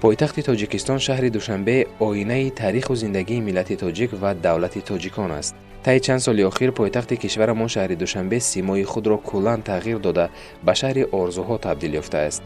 پایتخت تاجیکستان شهر دوشنبه آینه تاریخ و زندگی ملت تاجیک و دولت تاجیکان است. طی چند سال اخیر پایتخت کشور ما شهر دوشنبه سیمای خود را کلاً تغییر داده به شهر آرزوها تبدیل یافته است.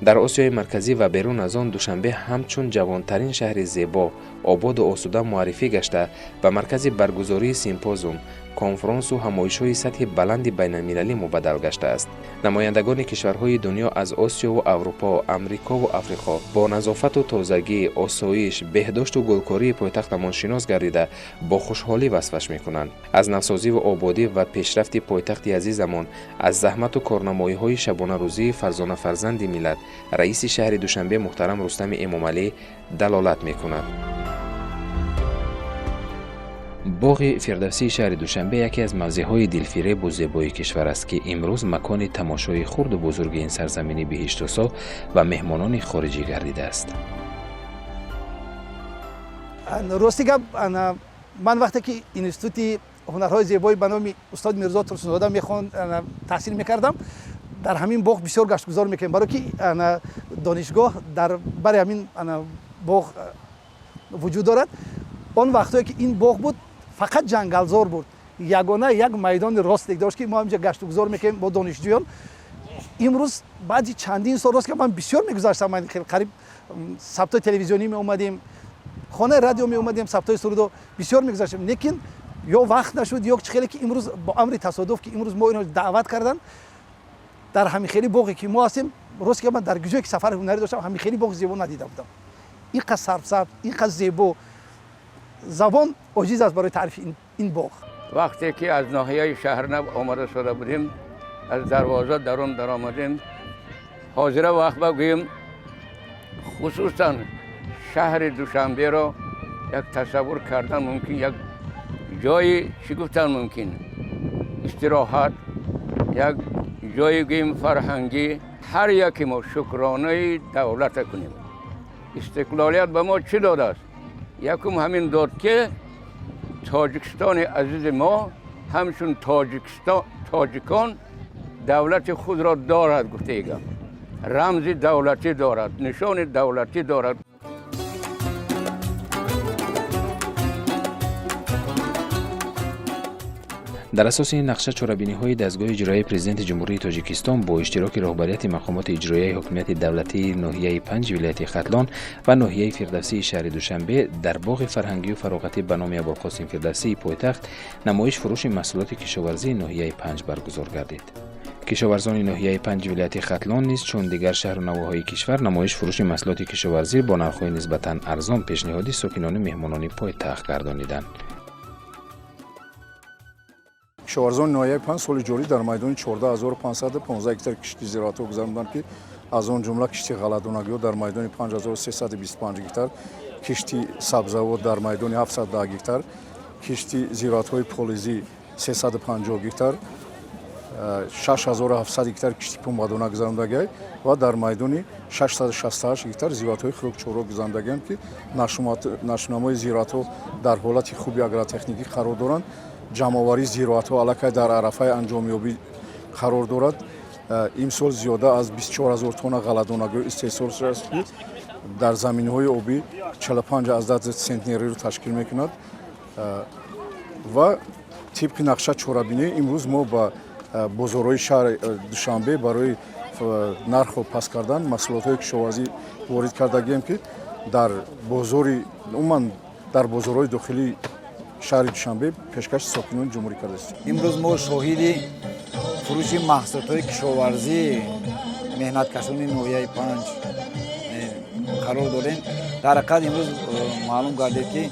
در آسیای مرکزی و بیرون از آن دوشنبه همچون جوانترین شهر زیبا، آباد و آسوده معرفی گشته و مرکز برگزاری سیمپوزیوم، کنفرانس و همایش‌های سطح بلند بین‌المللی مبدل گشته است. نمایندگان کشورهای دنیا از آسیا و اروپا، امریکا و افریقا با نظافت و تازگی، آسایش، بهداشت و گلکاری پایتختمان شناس گردیده با خوشحالی وصفش می‌کنند. از نوسازی و آبادی و پیشرفت پایتخت عزیزمان، از زحمت و کارنمایی‌های شبانه روزی فرزانه فرزند ملت، رئیس شهر دوشنبه محترم رستم امامعلی دلالت می‌کند. باغ فردوسی شهر دوشنبه یکی از موضع‌های دلفریب و زیبای کشور است که امروز مکان تماشای خرد و بزرگ این سرزمین بهشت‌آسا و مهمانان خارجی گردیده است. راستی گپ من وقتی که اینستیتوت هنرهای زیبایی به نام استاد میرزا ترسن‌زاده تحصیل می‌کردم، در همین باغ بسیار گشتگذار می‌کردم، برای که دانشگاه در برای همین باغ وجود دارد. آن وقتی که این باغ بود فقط جنگلزار بود، یگانه یک میدان راست داشت که ما همینجا گشت و گذار میکنیم با دانشجویان. امروز بعد چندین سال راست که من بسیار میگذاشتم، من خیلی قریب ثبتای تلویزیونی می اومدیم، خانه رادیو می اومدیم، ثبتای سرود بسیار میگذاشتیم، لیکن یا وقت نشد یا خیلی که امروز با امر تصادف که امروز ما اینو دعوت کردن در همین خیلی باغی که ما هستیم، راست که من در گوشه که سفر هنری داشتم همین خیلی باغ زیبا ندیده بودم. این قصر سبز، این قصر زیبا، زبان عاجز است برای تعریف این باغ. وقتی که از ناحیه شهر آمده شده بودیم، از دروازه درون در آمدیم، حاضر وقت بگوییم خصوصا شهر دوشنبه را یک تصور کردن ممکن، یک جای چی گفتن ممکن استراحت، یک جای گوییم فرهنگی، هر یکی ما شکرانه دولت کنیم. استقلالیت به ما چی داده است؟ یکم همین داد که تاجیکستان عزیز ما همچون تاجیکان دولت خود را دارد، گفته ایگم رمز دولتی دارد، نشان دولتی دارد. در اساس این نقشه چاره‌بینی‌های دستگاه اجرایی پرزیدنت جمهوری تاجیکستان با اشتراک رهبریت مقامات اجرایی حکومت دولتی ناحیه 5 ولایت ختلان و ناحیه فردوسی شهر دوشنبه در باغ فرهنگی و فراغتی به نام ابوالقاسم فردوسی پایتخت نمایش فروش محصولات کشاورزی ناحیه 5 برگزار گردید. کشاورزان ناحیه 5 ولایت ختلان نیز چون دیگر شهر و نواحی کشور نمایش فروش محصولات کشاورزی با نرخ‌های نسبتاً ارزان پیشنهادی ساکنان مهمانان پایتخت گردانیدند. کشاورزان ناحیه 5 سال جاری در میدان 14515 گیتار کشتی زراعت گذراندند که از آن جمله کشتی غله‌دانگی در میدان 5325 گیتار، کشتی سبزیجات در میدان 710 گیتار، کشتی زراعت‌های پولیزی 350 گیتار، 6700 گیتار کشتی پنبه‌دانه گذراندگی و در میدان 668 گیتار زراعت‌های خوراکچوارا گذراندگی‌اند که نشونامه‌ی زراعت‌ها در حالت خوبی اگرотехніکی قرار دارند. جمع‌آوری زراعت‌ها علاقه در عرفه انجامیابی قرار دارد. امسال زیاده از 24000 تن غله‌دانگی استحصال شده است که در زمین‌های آبی 45 عدد سنتنری را تشکیل می‌کند و طبق نقشه چاره‌بینی امروز ما با بازارهای شهر دوشنبه برای نرخ و پس کردن محصولات کشاورزی وارد کردگیم که در بازاری عموما در بازارهای داخلی شهر دوشنبه پیشکش ساکنان جمهوری کرده است. امروز ما شاهد فروش محصولات کشاورزی مهنتکشان ناحیه 5 قرار داریم. در حقیقت امروز معلوم گردید که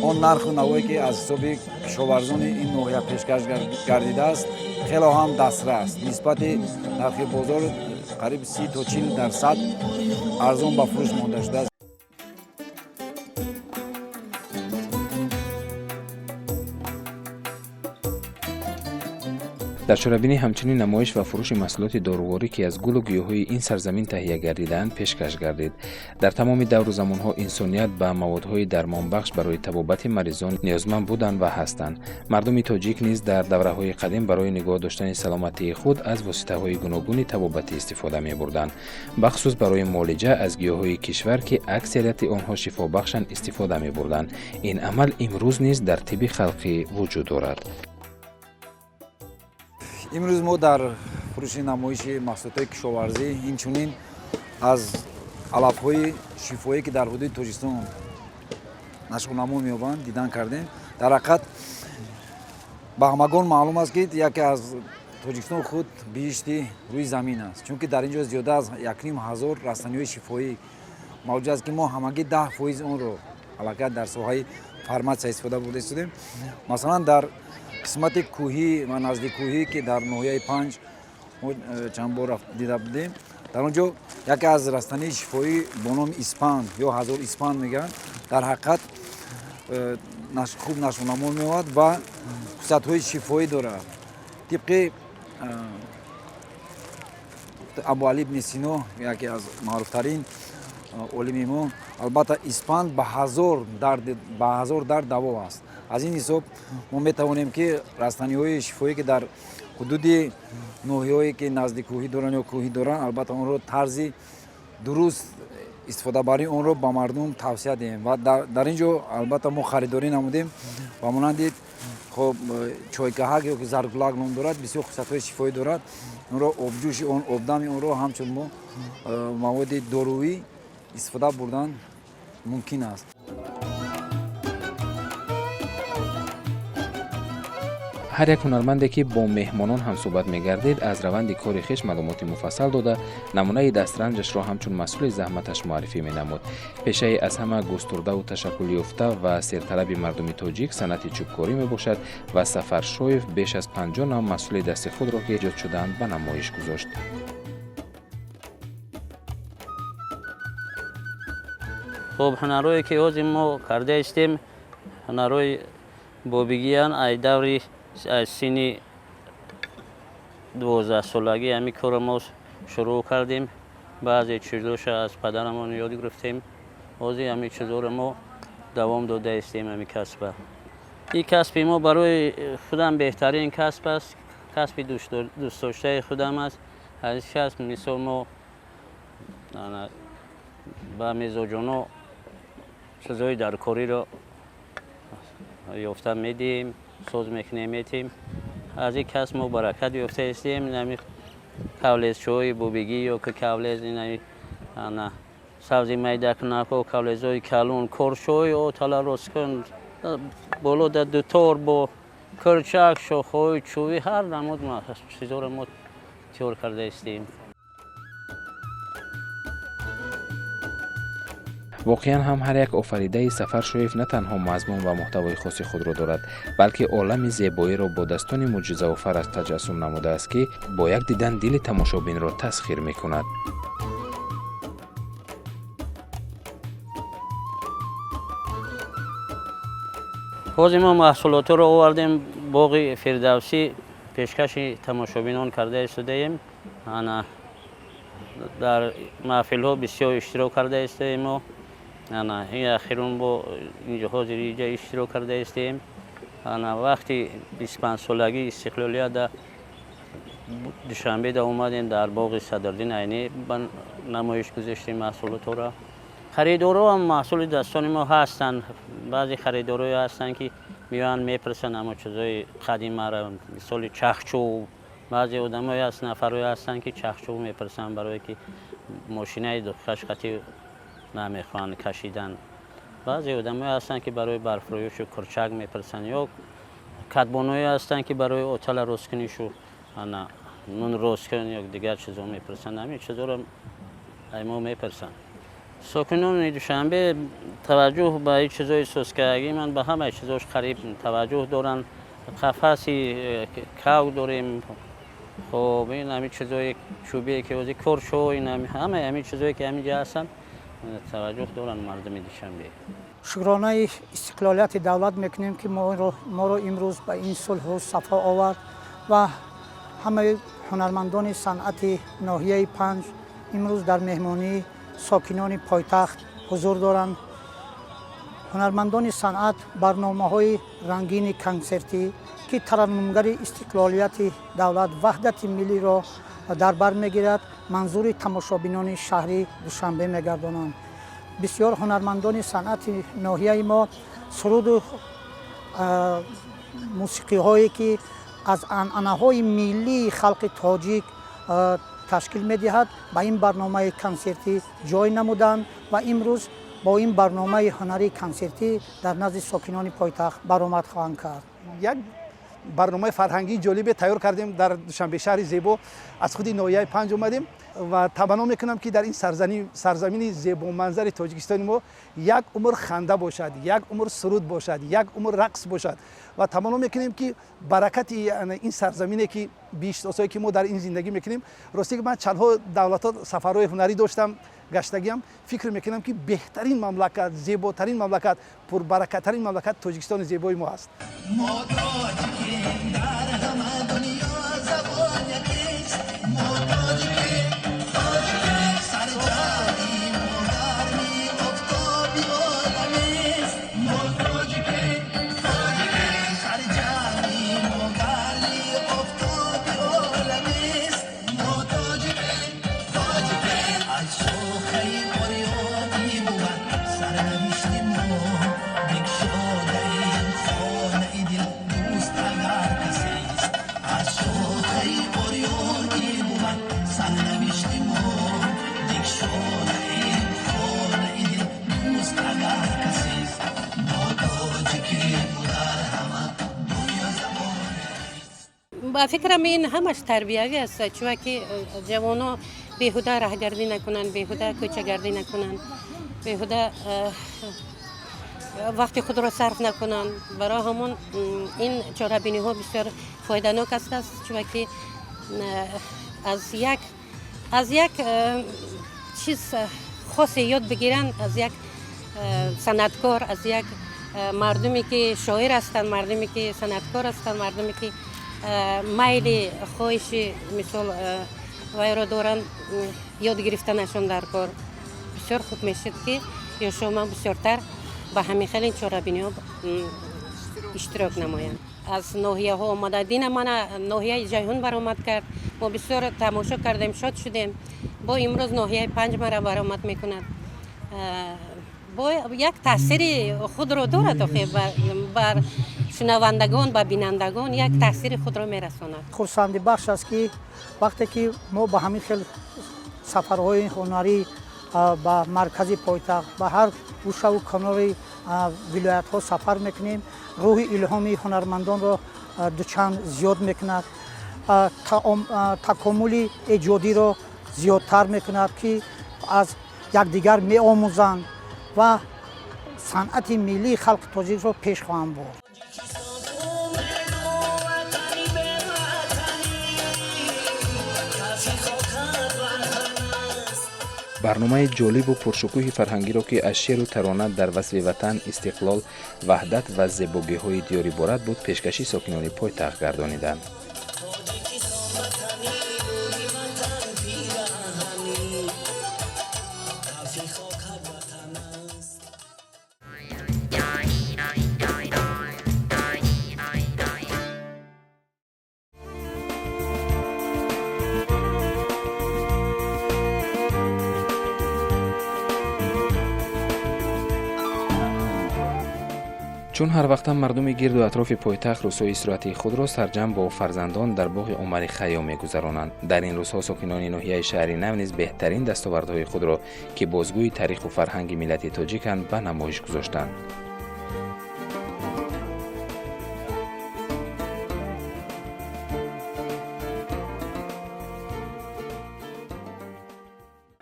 آن نرخ و نوایی که از حساب کشاورزان این ناحیه پیشکش گردیده است خیلی هم دسترس است. نسبت نرخ بازار قریب 30 تا 40% ارزان به فروش مانده شده است. дар чорабинӣ ҳамчунин намоиш ва фурӯши маҳсулоти доруворӣ ки аз гулу гиёҳҳои ин сарзамин таҳия гардидаанд пешкаш гардид. Дар тамоми давру замонҳо инсоният ба маводҳои дармонбахш барои табобати маризон ниёзманд буданд ва ҳастанд. Мардуми тоҷик низ дар давраҳои қадим барои нигоҳ доштани саломатии худ аз воситаҳои гуногуни табобатӣ истифода мебурданд. бахусус барои муолиҷа аз гиёҳҳои кишвар ки аксарияти онҳо шифобахшанд истифода мебурданд. ин амал имрӯз низ дар тибби халқӣ вуҷуд дорад. имрӯз мо дар фурӯши намоиши маҳсулотҳои кишоварзӣ инчунин аз алафҳои шифоие ки дар ҳудуди Тоҷикистон нашонамо меёбанд дидан кардем. дар ҳақиқат ба ҳамагон маълум аст ки яке аз Тоҷикистон худ биҳишти рӯи замин аст, чунки дар ин ҷо зиёда аз 1500 растаниҳои шифоӣ мавҷуд аст ки мо ҳамагӣ 10% онро аллакай дар соҳаи фарматсия истифода бурда истодем. масалан дар қисмати кӯҳӣ ва назди кӯҳӣ ки дар ноҳияи панҷ мо чанд бор дида будем, дар он ҷо яке аз растании шифоӣ бо номи испан ё ҳазор испан мегӯянд, дар ҳақиқат хуб нашонамо меёбад ва хусусиятҳои шифоӣ дорад. тибқи абу али ибни сино яке аз маъруфтарин олими мо, албатта испан ба ҳазор дард даво аст. аз ин ҳисоб мо метавонем ки растаниҳои шифоӣ ки дар ҳудуди ноҳияҳое ки назди кӯҳӣ доранд ё кӯҳӣ доранд, албатта онро тарзи дуруст истифодабарии онро ба мардум тавсия диҳем. ва дар ин ҷо албатта мо харидорӣ намудем ба монанди хоб чойкаҳак ё ки заргулак ном дорад, бисёр хусусиятҳои шифоӣ дорад. онро обҷӯши он, обдами онро ҳамчун мо маводи доруӣ истифода бурдан мумкин аст. ҳар як ҳунарманде ки бо меҳмонон ҳамсӯҳбат мегардид аз раванди кори хеш маълумоти муфассал дода, намунаи дастранҷашро ҳамчун масъули заҳматаш муаррифӣ менамуд. пешаи аз ҳама густурдаву ташаккулёфта ва серталаби мардуми тоҷик санъати чӯбкорӣ мебошад ва Сафар Шоев беш аз 50 нав маҳсули дасти худро ки эҷод шудаанд ба намоиш гузошт. хуб, ҳунарҳое ки ҳозир мо карда истем, ҳунарҳои бобигиян аз даври аз синни 12-солагӣ ҳамин корро мо шурӯъ кардем. баъзе чизоша аз падарамон ёд гирифтем. ҳозир ҳамин чизоро мо давом дода истем. ҳамин касба, ин касби мо барои худам беҳтарин касб аст, касби дӯстдоштаи худам аст. аз ин касб мисол мо ба мезоҷоно чизои даркориро ёфта медиҳем, соз мекунем, метем. аз ин касб мо баракат ёфта истем. кавлезчоҳои бобигӣ ё ки кавлез сабзи майдакунакҳо, кавлезҳои калон, корчҳои отала росткун, боло дар дутор бо кӯрчак, шохҳои чӯбӣ, ҳар намуд чизоро мо тиёр карда истем. воқеан ҳам ҳар як офаридаи Сафар Шоев на танҳо мазмун ва муҳтавои хоси худро дорад, балки олами зебоиро бо dastoни мӯъҷизаофараш таҷассум намудааст, ки бо як дидан дили тамошобинро тасхир мекунад. ҳозир мо маҳсулотро овардем боғи Фирдавсӣ, пешкаши тамошобинон карда истодаем. дар маҳфилҳо бисёр иштирок карда истодаем. мо ин ахирон бо ҳозир инҷа иштирок карда истем. вақти 25-солагии истиқлолият душанбеда омадем, дар боғи Садриддин Айнӣ ба намоиш гузоштем маҳсулотҳоро. харидорҳо ҳам маҳсули дастони мо ҳастанд. баъзе харидорҳое ҳастанд ки меоянд мепурсанд ҳамон чизои қадимаро, мисоли чахчӯв. баъзе одамое ҳаст, нафарое ҳастанд ки чахчӯв мепурсанд, барое ки мошинаи хашқатӣ намехоҳанд кашидан. баъзе одамое ҳастанд ки барои барфрӯёшу курчак мепурсанд, ё катбоное ҳастанд ки барои отала росткунишу нун росткун ё дигар чизо мепурсанд. ҳамин чизоро ай мо мепурсанд. сокинони Душанбе таваҷҷӯҳ ба ин чизои сӯзкардагӣ ман ба ҳамаи чизош қариб таваҷҷӯҳ доранд. қафаси кав дорем. хоб ин ҳамин чизои чӯбие ки ҳозир корчҳо, ҳамаи ҳамин чизое ки ҳамин ҷо ҳастанд таваҷҷӯҳ доранд мардуми Душанбе. шукронаи истиқлолияти давлат мекунем ки моро имрӯз ба ин сулҳу сафо овард ва همه هنرمندان صنعت ناحیه 5 امروز در مهمانی ساکنان پایتخت حضور دارند. هنرمندان صنعت برنامه‌های رنگین کنسرتی که ترنمگر استقلالیت دولت وحدت ملی را در بر میگیرد منظور تماشابینان شهری دوشنبه میگردانند. بسیار هنرمندان صنعت ناحیه ما سرود و موسیقی هایی که از عنعنه های ملی خلق تاجیک تشکیل میدهد به این برنامه کنسرتی جای نمودند و امروز با این برنامه هنری کنسرتی در نزد ساکنان پایتخت برآمد خواهند کرد. یک برنامه فرهنگی جالب تیار کردیم در دوشنبه شهر زیبا. از خود ناحیه 5 اومدیم و تمنا میکنم که در این سرزمین زیبا منظر تاجیکستان ما یک عمر خنده باشد، یک عمر سرود باشد، یک عمر رقص باشد و تمنا میکنیم که برکت این سرزمینی که 20 سالی که ما در این زندگی میکنیم، راستی که من چندها دولت‌ها سفرهای هنری داشتم گشتگیم، فکر میکنم که بهترین مملکت، زیباترین مملکت، پربرکت‌ترین مملکت تاجیکستان زیبای ما است. با فکرم این همش تربیوی است، چون که جوانا بیهوده راهگردی نکنن، بیهوده کوچه‌گردی نکنن، بیهوده وقتی خود را صرف نکنن. برای همون این چهاربینی ها بسیار فایده‌ناک است، چون که از یک چیز خاصی یاد بگیرن، از یک صنعتکار، از یک مردمی که شاعر هستند، مردمی که صنعتکار هستند، مردمی که میل خواهش مثال وای را دارند یاد گرفتنشان در کار. بسیار خوب میشد که یا شما بسیارتر به همین خیلی چهاربینی ها اشتراک نمایند. از ناحیه ها آمده دین من ناحیه جیهون برآمد کرد. ما بسیار تماشا کردیم، شاد شدیم. با امروز ناحیه 5 مرا برآمد میکند. با یک تاثیر خود را دارد، بر شنوندگان و بینندگان یک تاثیر خود را میرساند. خرسندی بخش است که وقتی که ما با همین خیلی سفرهای هنری به مرکز پایتخت به هر گوشه و کنار ولایت ها سفر میکنیم، روح الهامی هنرمندان را دوچند زیاد میکند، تکامل ایجادی را زیادتر میکند که از یکدیگر می آموزند و صنعت ملی خلق تاجیک را پیش خواهند برد. برنامه جالب و پرشکوه فرهنگی را که از شعر و ترانه در وصف وطن، استقلال، وحدت و زیبایی‌های دیار عبارت بود، پیشکشی ساکنان پایتخت گردانیدند. چون هر وقت مردم گرد و اطراف پایتخت روزهای استراحتی خود را سرجم با فرزندان در باغ عمر خیام می‌گذرانند. در این روزها ساکنان ناحیه شهری نو نیز بهترین دستاوردهای خود را که بازگوی تاریخ و فرهنگ ملت تاجیکند به نمایش گذاشتند.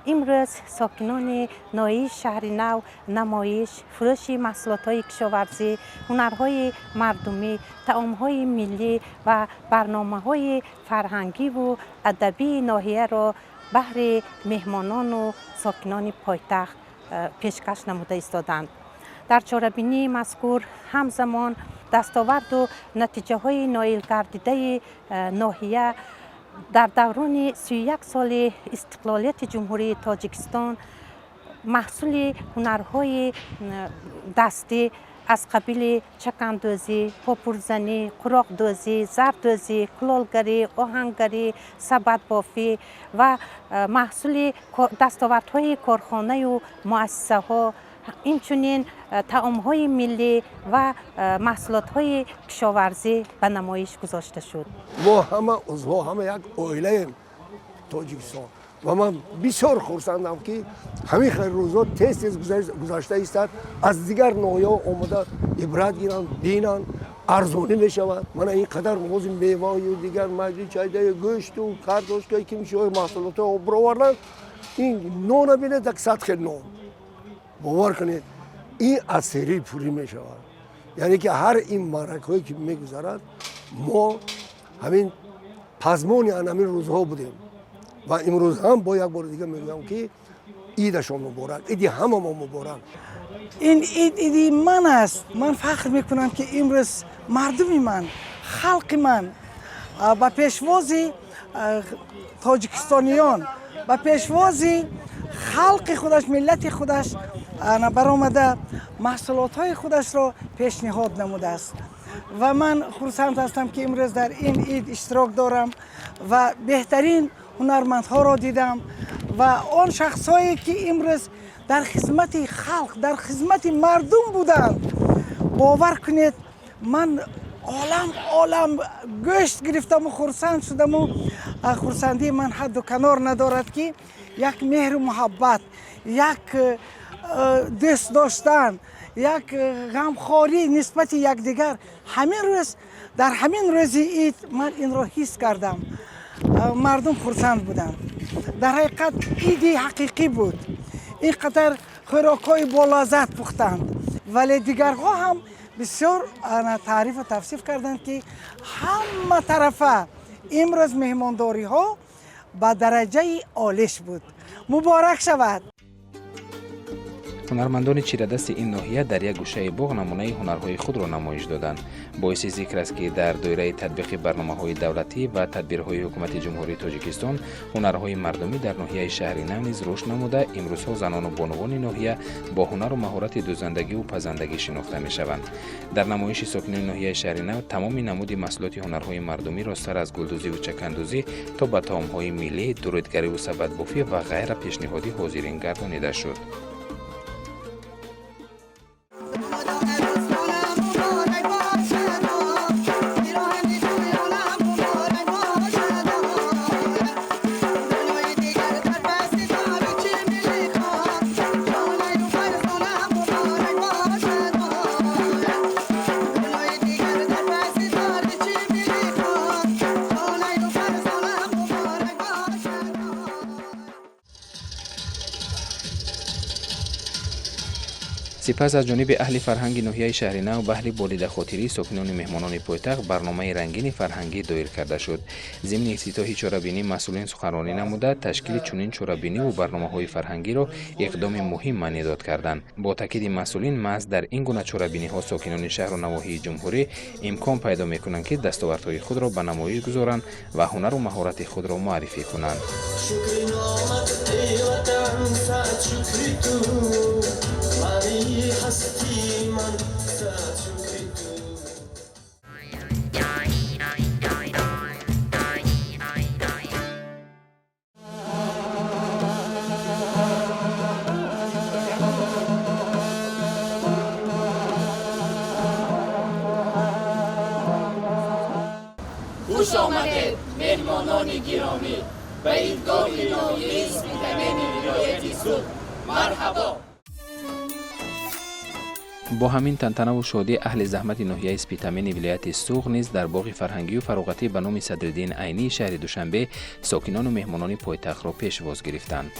امروز ساکنان ناحیه شهر نو نمایش، فروش محصولات‌های کشاورزی، هنرهای مردمی، طعام‌های ملی و برنامه‌های فرهنگی و ادبی ناحیه را بهر مهمانان و ساکنان پایتخت پیشکش نموده ایستادند. در چهاربینی مذکور همزمان دستاورد و نتیجه‌های نایل گردیده ناحیه در دوران 31 سال استقلالیت جمهوری تاجیکستان محصول هنرهای دستی از قبیل چکندوزی، پاپورزنی، قراقدوزی، زردوزی، کلالگری، آهنگری، سبد بافی و محصول دستاوردهای کارخانه و مؤسسه ها، اینچنین طعام‌های ملی و محصولات‌های کشاورزی به نمایش گذاشته شد. ما همه عضوها همه یک عائله تاجیکستان و من بسیار خرسندم که همین خیر روزا تیز گذشته است. از دیگر ناحیه‌ها آمده عبرت گیرند، بینند، ارزانی می شود. من اینقدر موز میوه و دیگر مجلی چایده گوشت و کارتوشکایی که میشه محصولات آب آوردن، این نان بینه یک سطح نان. باور کنید این از سری پوری می شود. یعنی که هر این معرکه‌ای که میگذرد ما همین پزمان همین روزها بودیم و امروز هم با یک بار دیگه میگم که عیدشان مبارک، عید همه ما مبارک. این عید من است. من فخر میکنم که امروز مردم من، خلق من با پیشوازی تاجیکستانیان، با پیشوازی خلق خودش، ملت خودش برآمده محصولات خودش را پیشنهاد نموده است و من خرسند هستم که امروز در این عید اشتراک دارم و بهترین هنرمندها را دیدم و آن شخصایی که امروز در خدمت خلق، در خدمت مردم بودند. باور کنید من عالم گوشت گرفتم و خرسند شدم و خرسندی من حد و کنار ندارد که یک مهر و محبت، یک دوست داشتن، یک غمخواری نسبت یکدیگر، همین روز در همین روز عید من این را حس کردم. مردم خرسند بودند. در حقیقت عید حقیقی بود. اینقدر خوراک‌های بالازت پختند ولی دیگرها هم بسیار تعریف و توصیف کردند که همه طرفه امروز مهمانداری ها به درجه عالیش بود. مبارک شود. هنرمندان چیره‌دست این ناحیه در یک گوشه باغ نمونه هنرهای خود را نمایش دادند. باعث ذکر است که در دایره تطبیق برنامه‌های دولتی و تدبیرهای حکومت جمهوری تاجیکستان هنرهای مردمی در ناحیه شهری نو نیز رشد نموده. امروزها زنان و بانوان ناحیه با هنر و مهارت دوزندگی و پزندگی شناخته می‌شوند. در نمایش ساکنان ناحیه شهری نو تمام نمود محصولات هنرهای مردمی را سر از گلدوزی و چکندوزی تا به طعام‌های ملی، درودگری و سبدبافی و غیره پیشنهادی حاضرین گردانیده شد. سپس از جانب اهل فرهنگ ناحیه شهر نو بهر بالید خاطری ساکنان مهمانان پایتخت برنامه رنگین فرهنگی دایر کرده شد. ضمن افتتاح چاره‌بینی مسئولین سخنرانی نموده تشکیل چنین چاره‌بینی و برنامه‌های فرهنگی را اقدام مهم مانیداد کردند. با تاکید مسئولین محض در این گونه چاره‌بینی‌ها ساکنان شهر و نواحی جمهوری امکان پیدا می‌کنند که دستاوردهای خود را به نمایش گذارند و هنر و مهارت خود را معرفی کنند. خوش آمده مهمانان گرامی به ایدگاه ناحیه اسپیتمن ولایت سوق. مرحبا. با همین تنتنه و شادی اهل زحمت ناحیه اسپیتمن ولایت سوق نیز در باغ فرهنگی و فراغتی به نام صدرالدین عینی شهر دوشنبه ساکنان و مهمانان پایتخت را پیشواز گرفتند.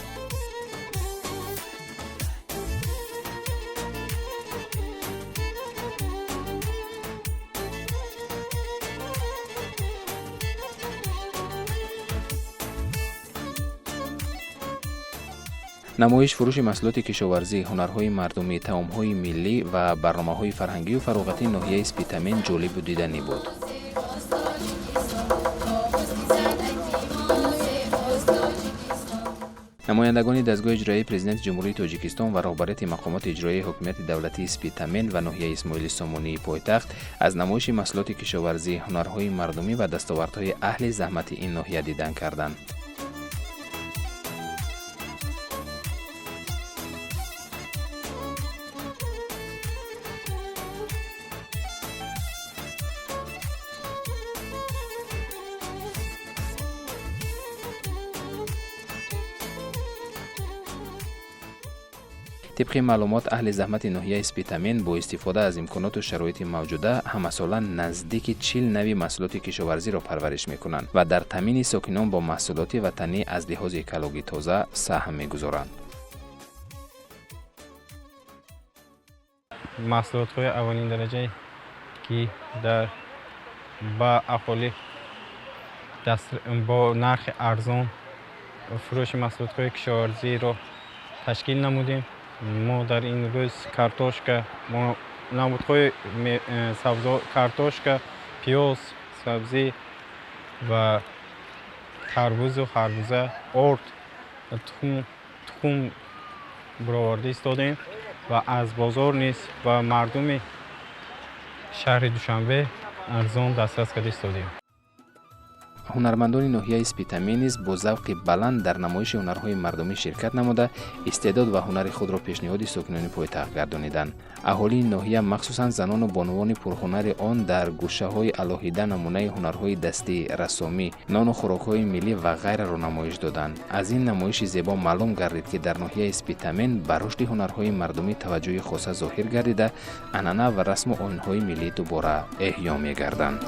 نمایش فروش محصولات کشاورزی، هنرهای مردمی، طعام‌های ملی و برنامه‌های فرهنگی و فراغتی ناحیه اسپیتمن جالب و دیدنی بود. نمایندگان دستگاه اجرایی پرزیدنت جمهوری تاجیکستان و رهبریت مقامات اجرایی حکومت دولتی اسپیتامن و ناحیه اسماعیل سامانی پایتخت از نمایش محصولات کشاورزی، هنرهای مردمی و دستاوردهای اهل زحمت این ناحیه دیدن کردند. طبق معلومات اهل زحمت ناحیه اسپیتامن با استفاده از امکانات و شرایط موجوده همسالا نزدیک 40 نوع محصولات کشاورزی را پرورش میکنند و در تامین ساکنان با محصولات وطنی از لحاظ اکولوژی تازه سهم میگذارند. محصولات های اولین درجه که با اهالی با نرخ ارزان فروش محصولات های کشاورزی را تشکیل نمودیم. ما در این روز کارتوشکا، نمودهای سبزی، کارتوشکا، پیاز، سبزی و تربوز و خربوزه، ارد، تخم برآورده ایستادیم و از بازار نیز و مردم شهر دوشنبه ارزان دسترس کرده ایستادیم. هنرمندان ناحیه اسپیتامن نیز با ذوق بلند در نمایش هنرهای مردمی شرکت نموده استعداد و هنر خود را پیشنهاد ساکنان پایتخت گردانیدند. اهالی ناحیه مخصوصا زنان و بانوان پرهنر آن در گوشه‌های علاهیده نمونه هنرهای دستی، رسامی، نان و خوراک‌های ملی و غیره را نمایش دادند. از این نمایش زیبا معلوم گردید که در ناحیه اسپیتامن بر رشد هنرهای مردمی توجه خاص ظاهر گردیده، عنعنه و رسم و آیین‌های ملی دوباره احیا می‌گردند.